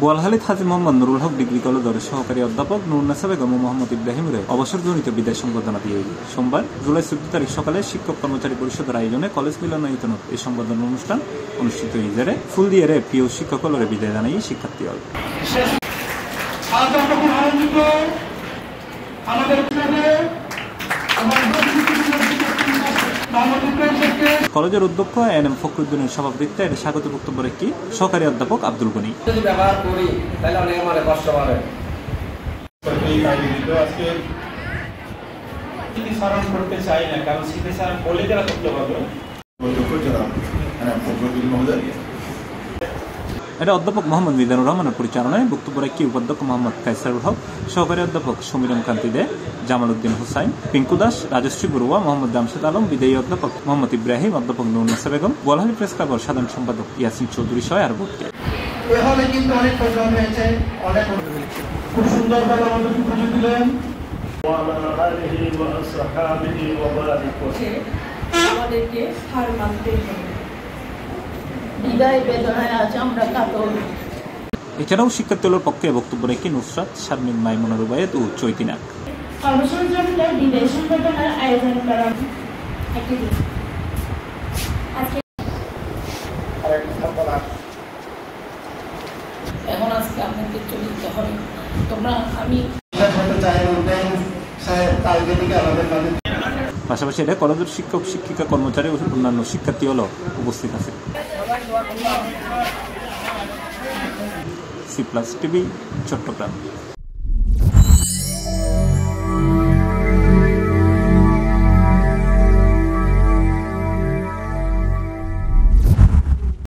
বোয়ালখালী হাজী মোহাম্মদ নুরুল হক degree কলেজের সহকারী অধ্যাপক নুরুন্নেসা বেগম ও মোহাম্মদ ইব্রাহিমের অবসরজনিত বিদায় সংবর্ধনা দিয়ে সোমবার জুলাই 14 তারিখ সকালে শিক্ষক কর্মচারী পরিষদের আয়োজনে কলেজ মিলনায়তনত এই সংবর্ধনা অনুষ্ঠান অনুষ্ঠিত হয়েছে। ফুল দিয়ে প্রিয় শিক্ষকদের বিদায় জানাই শিক্ষার্থী হল। কলেজের অধ্যক্ষ এন এম ফখরুদ্দিনের সভাপতিত্বে এর স্বাগত বক্তব্য রাখি সহকারী অধ্যাপক আব্দুল গনি। যদি ব্যবহার করি তাহলে অনেক আমার কষ্ট হবে। স্মরণ করতে চাই না, কারণ স্মৃতিচারণ বলে যারা করতে পারবে। এটা অধ্যাপক মোহাম্মদ মিজানুর রহমানের পরিচালনায় বক্তব্য রাখি উপাধ্যক্ষ মোহাম্মদ কায়সারুল হক, সহকারী অধ্যাপক সমীরন কান্তি দে, জামাল উদ্দিন হুসাইন, পিঙ্কু দাস, রাজশ্রী বড়ুয়া, মোহাম্মদ জামশেদ আলম, বিদায়ী অধ্যাপক মোহাম্মদ ইব্রাহিম, অধ্যাপক নুরুন্নেসা বেগম, বোয়ালখালী প্রেস ক্লাবের সাধারণ সম্পাদক ইয়াসিন চৌধুরী সহ আর বোধকে কিন্তু অনেক প্রোগ্রাম হয়েছে, অনেক খুব সুন্দরভাবে আমাদেরকে পুজো দিলেন। আমাদেরকে হার মানতে হবে, বিদায় বেদনায় আজ আমরা কাতর। এছাড়াও শিক্ষার্থীদের পক্ষে বক্তব্য রেখে নুসরাত, শারমিন, মাইমুনা রুবায়েত ও চৈতিনাক। অবসরজনিত বিদায় সংবর্ধনার আয়োজন করা এখন আজকে আপনাদের চলে যেতে হবে। তোমরা আমি পাশাপাশি এটা কলেজের শিক্ষক শিক্ষিকা কর্মচারী ও অন্যান্য শিক্ষার্থী হল উপস্থিত আছে। C plus TV, Chittagong.